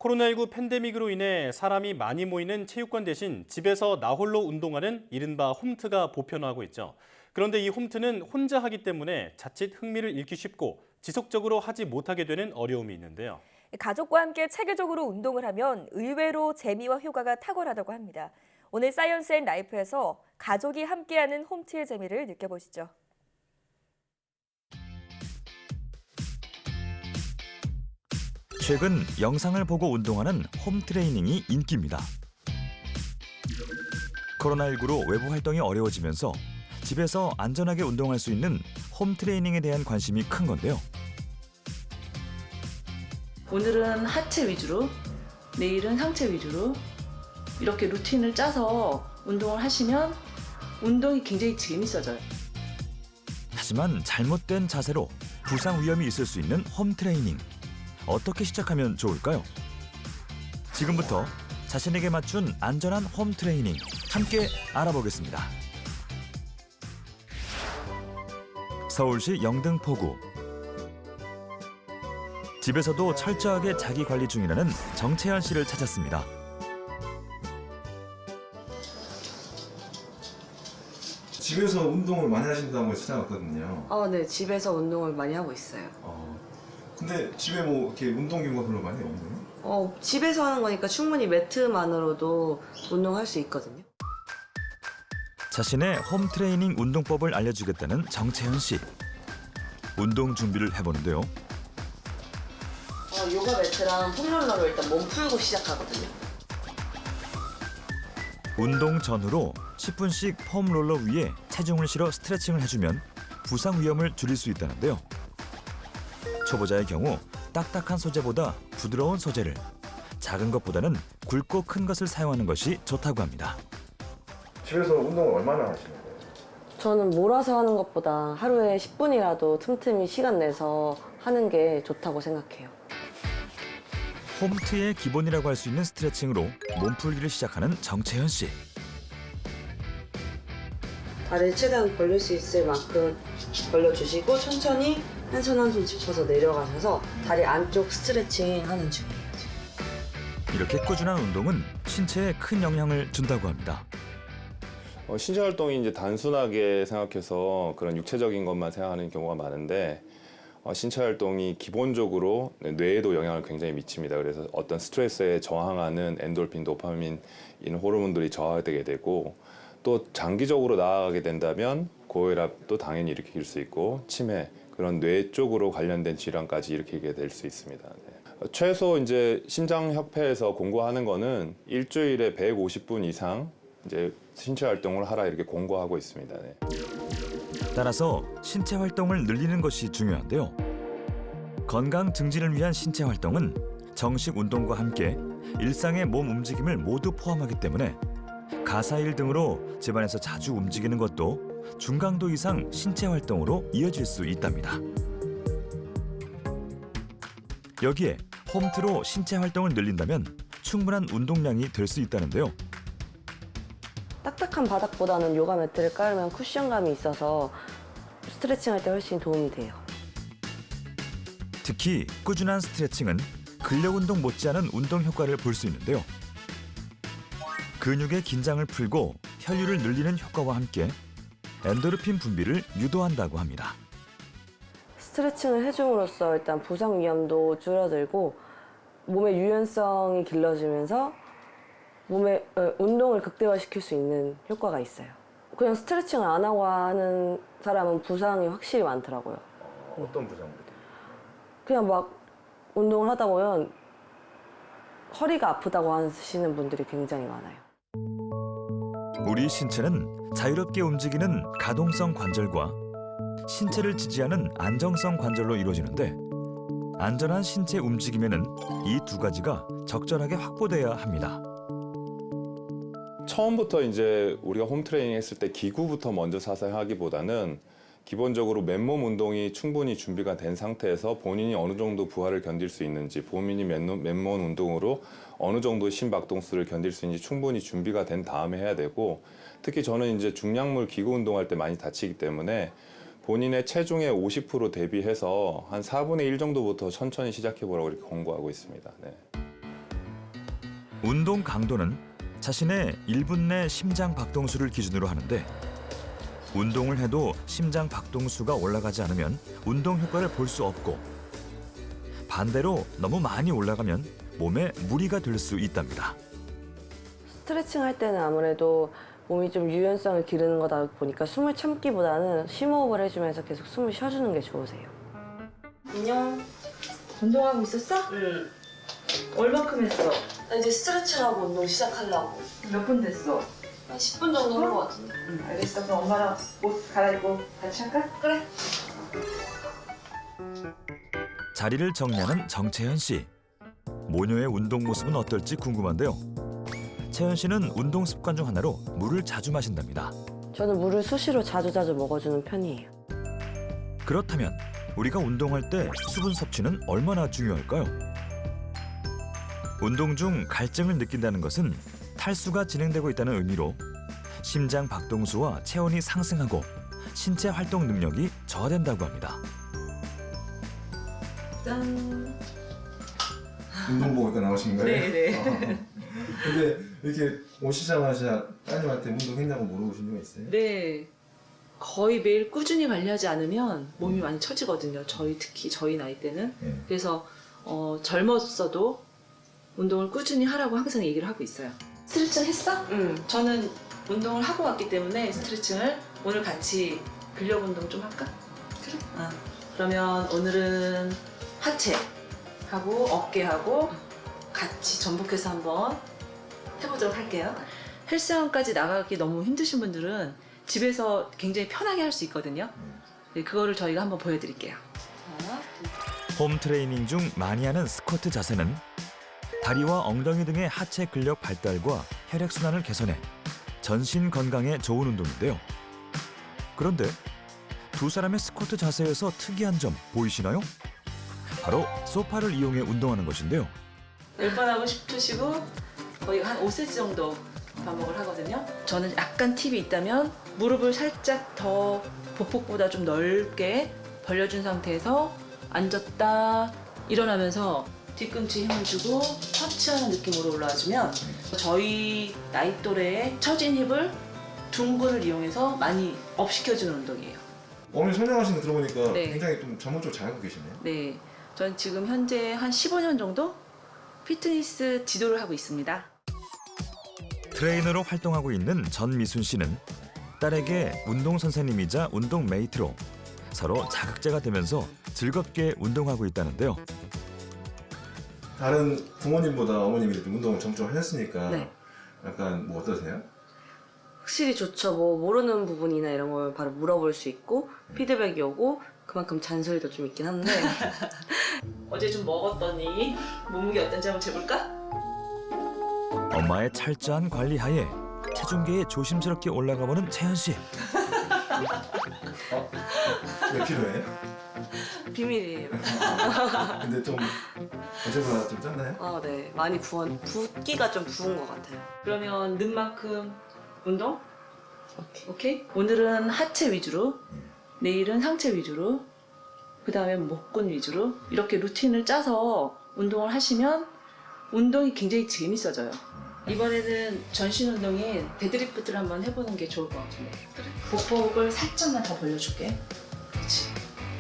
코로나19 팬데믹으로 인해 사람이 많이 모이는 체육관 대신 집에서 나 홀로 운동하는 이른바 홈트가 보편화하고 있죠. 그런데 이 홈트는 혼자 하기 때문에 자칫 흥미를 잃기 쉽고 지속적으로 하지 못하게 되는 어려움이 있는데요. 가족과 함께 체계적으로 운동을 하면 의외로 재미와 효과가 탁월하다고 합니다. 오늘 사이언스 앤 라이프에서 가족이 함께하는 홈트의 재미를 느껴보시죠. 최근 영상을 보고 운동하는 홈 트레이닝이 인기입니다. 코로나19로 외부 활동이 어려워지면서 집에서 안전하게 운동할 수 있는 홈 트레이닝에 대한 관심이 큰 건데요. 오늘은 하체 위주로, 내일은 상체 위주로 이렇게 루틴을 짜서 운동을 하시면 운동이 굉장히 재밌어져요. 하지만 잘못된 자세로 부상 위험이 있을 수 있는 홈 트레이닝. 어떻게 시작하면 좋을까요? 지금부터 자신에게 맞춘 안전한 홈 트레이닝 함께 알아보겠습니다. 서울시 영등포구. 집에서도 철저하게 자기 관리 중이라는 정채연 씨를 찾았습니다. 집에서 운동을 많이 하신다고 찾아왔거든요. 네, 집에서 운동을 많이 하고 있어요. 근데 집에 뭐 이렇게 운동기구가 별로 많이 없네요? 집에서 하는 거니까 충분히 매트만으로도 운동할 수 있거든요. 자신의 홈 트레이닝 운동법을 알려주겠다는 정채연 씨. 운동 준비를 해보는데요. 요가 매트랑 폼롤러로 일단 몸 풀고 시작하거든요. 운동 전후로 10분씩 폼 롤러 위에 체중을 실어 스트레칭을 해주면 부상 위험을 줄일 수 있다는데요. 초보자의 경우 딱딱한 소재보다 부드러운 소재를, 작은 것보다는 굵고 큰 것을 사용하는 것이 좋다고 합니다. 집에서 운동을 얼마나 하시는 거예요? 저는 몰아서 하는 것보다 하루에 10분이라도 틈틈이 시간 내서 하는 게 좋다고 생각해요. 홈트의 기본이라고 할 수 있는 스트레칭으로 몸풀기를 시작하는 정채연 씨. 다리를 최대한 벌릴 수 있을 만큼 벌려주시고 천천히 한 손 한 손 짚어서 내려가셔서 다리 안쪽 스트레칭 하는 중이에요. 이렇게 꾸준한 운동은 신체에 큰 영향을 준다고 합니다. 신체 활동이 이제 단순하게 생각해서 그런 육체적인 것만 생각하는 경우가 많은데 신체 활동이 기본적으로 뇌에도 영향을 굉장히 미칩니다. 그래서 어떤 스트레스에 저항하는 엔돌핀, 도파민 이런 호르몬들이 저하되게 되고 또 장기적으로 나아가게 된다면 고혈압도 당연히 일으킬 수 있고 치매, 그런 뇌 쪽으로 관련된 질환까지 일으키게 될 수 있습니다. 네. 최소 이제 심장협회에서 공고하는 거는 일주일에 150분 이상 이제 신체 활동을 하라 이렇게 공고하고 있습니다. 네. 따라서 신체 활동을 늘리는 것이 중요한데요. 건강 증진을 위한 신체 활동은 정식 운동과 함께 일상의 몸 움직임을 모두 포함하기 때문에 가사일 등으로 집안에서 자주 움직이는 것도 중강도 이상 신체 활동으로 이어질 수 있답니다. 여기에 홈트로 신체 활동을 늘린다면 충분한 운동량이 될 수 있다는데요. 딱딱한 바닥보다는 요가 매트를 깔면 쿠션감이 있어서 스트레칭할 때 훨씬 도움이 돼요. 특히 꾸준한 스트레칭은 근력 운동 못지않은 운동 효과를 볼 수 있는데요. 근육의 긴장을 풀고 혈류를 늘리는 효과와 함께 엔도르핀 분비를 유도한다고 합니다. 스트레칭을 해줌으로써 일단 부상 위험도 줄어들고 몸의 유연성이 길러지면서 몸의 운동을 극대화시킬 수 있는 효과가 있어요. 그냥 스트레칭을 안 하고 하는 사람은 부상이 확실히 많더라고요. 어떤 부상들? 그냥 막 운동을 하다 보면 허리가 아프다고 하시는 분들이 굉장히 많아요. 우리 신체는 자유롭게 움직이는 가동성 관절과 신체를 지지하는 안정성 관절로 이루어지는데 안전한 신체 움직임에는 이 두 가지가 적절하게 확보돼야 합니다. 처음부터 이제 우리가 홈 트레이닝 했을 때 기구부터 먼저 사서 하기보다는 기본적으로 맨몸 운동이 충분히 준비가 된 상태에서 본인이 어느 정도 부하를 견딜 수 있는지, 본인이 맨몸 운동으로 어느 정도의 심박동수를 견딜 수 있는지 충분히 준비가 된 다음에 해야 되고, 특히 저는 이제 중량물 기구 운동할 때 많이 다치기 때문에 본인의 체중의 50% 대비해서 한 4분의 1 정도부터 천천히 시작해 보라고 이렇게 권고하고 있습니다. 네. 운동 강도는 자신의 1분 내 심장 박동수를 기준으로 하는데 운동을 해도 심장 박동수가 올라가지 않으면 운동 효과를 볼 수 없고 반대로 너무 많이 올라가면 몸에 무리가 될 수 있답니다. 스트레칭 할 때는 아무래도 몸이 좀 유연성을 기르는 거다 보니까 숨을 참기보다는 심호흡을 해주면서 계속 숨을 쉬어주는 게 좋으세요. 안녕. 운동하고 있었어? 응. 얼마큼 했어? 나 이제 스트레칭하고 운동 시작하려고. 몇 분 됐어? 한 10분 정도 한 것 같은데. 응, 알겠어. 그럼 엄마랑 옷 갈아입고 같이 할까? 그래. 자리를 정리하는 정채연 씨. 모녀의 운동 모습은 어떨지 궁금한데요. 채연 씨는 운동 습관 중 하나로 물을 자주 마신답니다. 저는 물을 수시로 자주 먹어주는 편이에요. 그렇다면 우리가 운동할 때 수분 섭취는 얼마나 중요할까요? 운동 중 갈증을 느낀다는 것은 탈수가 진행되고 있다는 의미로 심장 박동수와 체온이 상승하고 신체 활동 능력이 저하된다고 합니다. 짠. 운동 보니까 나오신 거예요? 네네. 근데 이렇게 오시자마자 따님한테 운동했냐고 물어보신 적 있어요? 네. 거의 매일 꾸준히 관리하지 않으면 몸이 많이 처지거든요. 특히 저희 나이 때는. 네. 그래서 젊었어도 운동을 꾸준히 하라고 항상 얘기를 하고 있어요. 스트레칭 했어? 응. 저는 운동을 하고 왔기 때문에 스트레칭을 오늘 같이 근력 운동 좀 할까? 그래. 그러면 오늘은 하체하고 어깨하고 같이 전복해서 한번 해보도록 할게요. 헬스장까지 나가기 너무 힘드신 분들은 집에서 굉장히 편하게 할 수 있거든요. 네, 그거를 저희가 한번 보여드릴게요. 하나, 홈 트레이닝 중 많이 하는 스쿼트 자세는 다리와 엉덩이 등의 하체 근력 발달과 혈액순환을 개선해 전신 건강에 좋은 운동인데요. 그런데 두 사람의 스쿼트 자세에서 특이한 점 보이시나요? 바로 소파를 이용해 운동하는 것인데요. 10번 하고 10초 쉬고 거의 한 5cm 정도 반복을 하거든요. 저는 약간 팁이 있다면 무릎을 살짝 더 보폭보다 좀 넓게 벌려준 상태에서 앉았다 일어나면서 뒤꿈치 힘을 주고 터치하는 느낌으로 올라와주면 저희 나이 또래의 처진 힙을 둥근을 이용해서 많이 업시켜주는 운동이에요. 어머니 설명하시는 거 들어보니까 네. 굉장히 좀 전문적으로 잘 하고 계시네요. 네, 전 지금 현재 한 15년 정도 피트니스 지도를 하고 있습니다. 트레이너로 활동하고 있는 전미순 씨는 딸에게 운동 선생님이자 운동 메이트로 서로 자극제가 되면서 즐겁게 운동하고 있다는데요. 다른 부모님보다 어머님이 좀 운동을 정적으로 하셨으니까 네. 약간 뭐 어떠세요? 확실히 좋죠. 뭐 모르는 부분이나 이런 걸 바로 물어볼 수 있고 피드백이 오고 그만큼 잔소리도 좀 있긴 한데 어제 좀 먹었더니 몸무게 어떤지 한번 재볼까? 엄마의 철저한 관리하에 체중계에 조심스럽게 올라가보는 채연 씨. 몇 킬로예요? 비밀이에요. 근데 좀 어제보다 좀 쪘나요? 아, 네. 많이 붓기가 좀 부은 것 같아요. 그러면 는 만큼 운동? 오케이. 오늘은 하체 위주로, 내일은 상체 위주로, 그 다음에 목근 위주로 이렇게 루틴을 짜서 운동을 하시면 운동이 굉장히 재밌어져요. 이번에는 전신 운동인 데드리프트를 한번 해보는 게 좋을 것 같은데. 보폭을 살짝만 더 벌려줄게. 그렇지.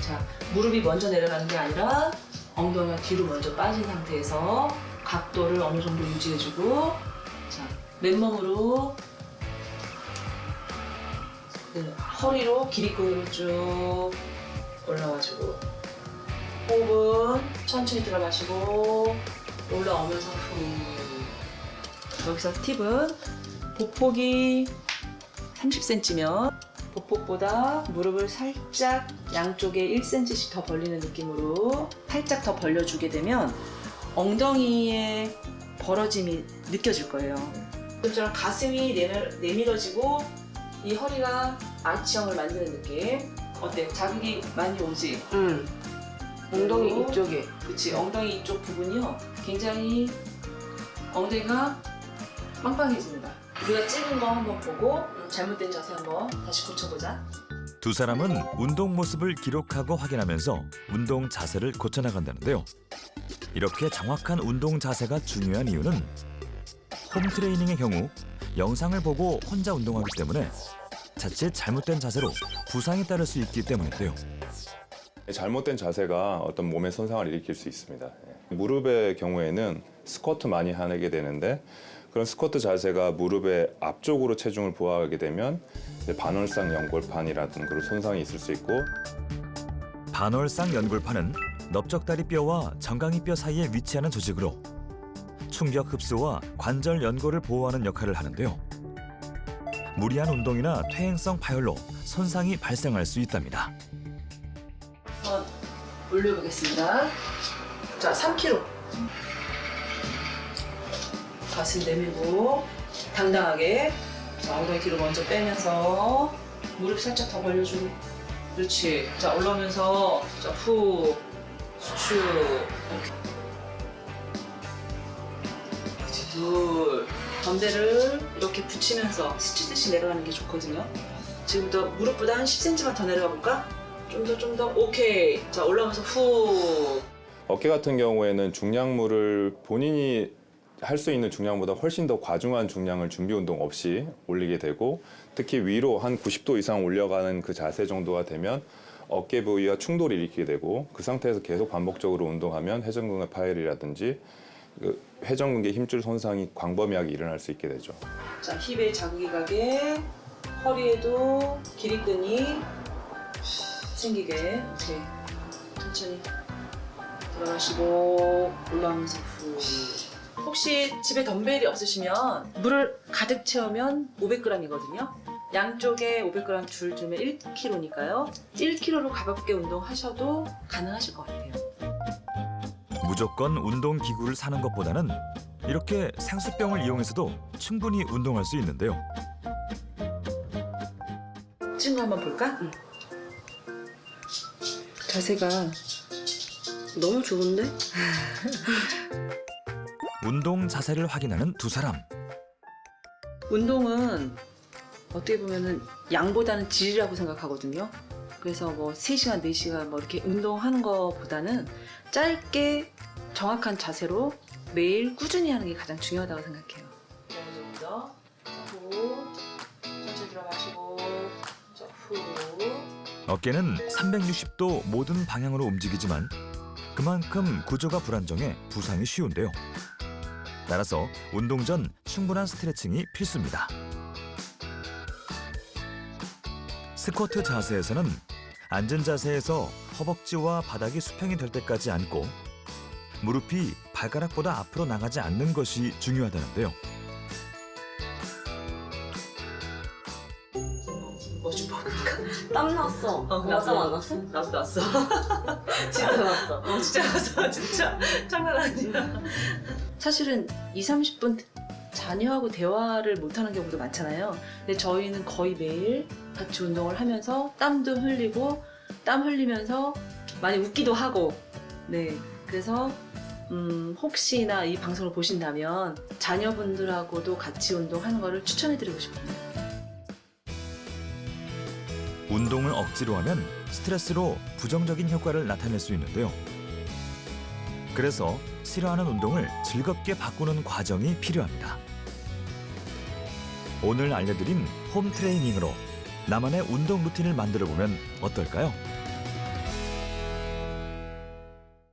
자, 무릎이 먼저 내려가는 게 아니라 엉덩이가 뒤로 먼저 빠진 상태에서 각도를 어느 정도 유지해주고, 자, 맨몸으로 허리로 기립근을 쭉 올라와주고, 호흡은 천천히 들어 마시고 올라오면서 후. 여기서 팁은 보폭이 30cm면 보폭보다 무릎을 살짝 양쪽에 1cm씩 더 벌리는 느낌으로 살짝 더 벌려주게 되면 엉덩이의 벌어짐이 느껴질 거예요. 좀처럼 가슴이 내밀어지고 이 허리가 아치형을 만드는 느낌. 어때? 자극이 많이 오지? 엉덩이 그리고 이쪽에. 그치, 엉덩이 이쪽 부분이요 굉장히 엉덩이가 빵빵해집니다. 우리가 찍은 거 한번 보고 잘못된 자세 한번 다시 고쳐보자. 두 사람은 운동 모습을 기록하고 확인하면서 운동 자세를 고쳐나간다는데요. 이렇게 정확한 운동 자세가 중요한 이유는 홈트레이닝의 경우 영상을 보고 혼자 운동하기 때문에 자칫 잘못된 자세로 부상이 따를 수 있기 때문인데요. 잘못된 자세가 어떤 몸에 손상을 일으킬 수 있습니다. 무릎의 경우에는 스쿼트 많이 하게 되는데 그런 스쿼트 자세가 무릎의 앞쪽으로 체중을 부하하게 되면 반월상 연골판이라든 그런 손상이 있을 수 있고 반월상 연골판은 넓적다리뼈와 정강이뼈 사이에 위치하는 조직으로 충격 흡수와 관절 연골을 보호하는 역할을 하는데요. 무리한 운동이나 퇴행성 파열로 손상이 발생할 수 있답니다. 한번 올려보겠습니다. 자, 3kg. 가슴 내밀고 당당하게. 자, 엉덩이 뒤로 먼저 빼면서 무릎 살짝 더 벌려주고. 그렇지. 자, 올라오면서 자, 후, 수축. 이렇게. 그렇지, 둘. 덤벨을 이렇게 붙이면서 스치듯이 내려가는 게 좋거든요. 지금부터 무릎보다 한 10cm만 더 내려가 볼까? 좀 더. 오케이. 자, 올라오면서 후. 어깨 같은 경우에는 중량물을 본인이 할 수 있는 중량보다 훨씬 더 과중한 중량을 준비 운동 없이 올리게 되고 특히 위로 한 90도 이상 올려가는 그 자세 정도가 되면 어깨 부위와 충돌을 일으키게 되고 그 상태에서 계속 반복적으로 운동하면 회전근개 파열이라든지 회전근개 힘줄 손상이 광범위하게 일어날 수 있게 되죠. 자, 힙에 자극이 가게, 허리에도 기립근이 생기게. 오케이. 천천히 들어가시고 올라오면서 후. 혹시 집에 덤벨이 없으시면 물을 가득 채우면 500g이거든요. 양쪽에 500g 줄 들면 1kg니까요. 1kg로 가볍게 운동하셔도 가능하실 것 같아요. 무조건 운동기구를 사는 것보다는 이렇게 생수병을 이용해서도 충분히 운동할 수 있는데요. 친구 한번 볼까? 응. 자세가 너무 좋은데? 운동 자세를 확인하는 두 사람. 운동은 어떻게 보면은 양보다는 질이라고 생각하거든요. 그래서 뭐 3시간, 4시간 뭐 이렇게 운동하는 것보다는 짧게 정확한 자세로 매일 꾸준히 하는 게 가장 중요하다고 생각해요. 먼저 후, 천천히 들어가시고 후. 어깨는 360도 모든 방향으로 움직이지만 그만큼 구조가 불안정해 부상이 쉬운데요. 따라서 운동 전 충분한 스트레칭이 필수입니다. 스쿼트 자세에서는 앉은 자세에서 허벅지와 바닥이 수평이 될 때까지 앉고 무릎이 발가락보다 앞으로 나가지 않는 것이 중요하다는데요. 뭐 좀 볼까? 땀 났어. 나도 안 났어? 나도 났어. 진짜 났어. 진짜 났어. 진짜 장난 아니야. 사실은 20-30분 자녀하고 대화를 못하는 경우도 많잖아요. 근데 저희는 거의 매일 같이 운동을 하면서 땀도 흘리고 땀 흘리면서 많이 웃기도 하고 네 그래서 혹시나 이 방송을 보신다면 자녀분들하고도 같이 운동하는 거를 추천해드리고 싶습니다. 운동을 억지로 하면 스트레스로 부정적인 효과를 나타낼 수 있는데요. 그래서 싫어하는 운동을 즐겁게 바꾸는 과정이 필요합니다. 오늘 알려드린 홈 트레이닝으로 나만의 운동 루틴을 만들어 보면 어떨까요?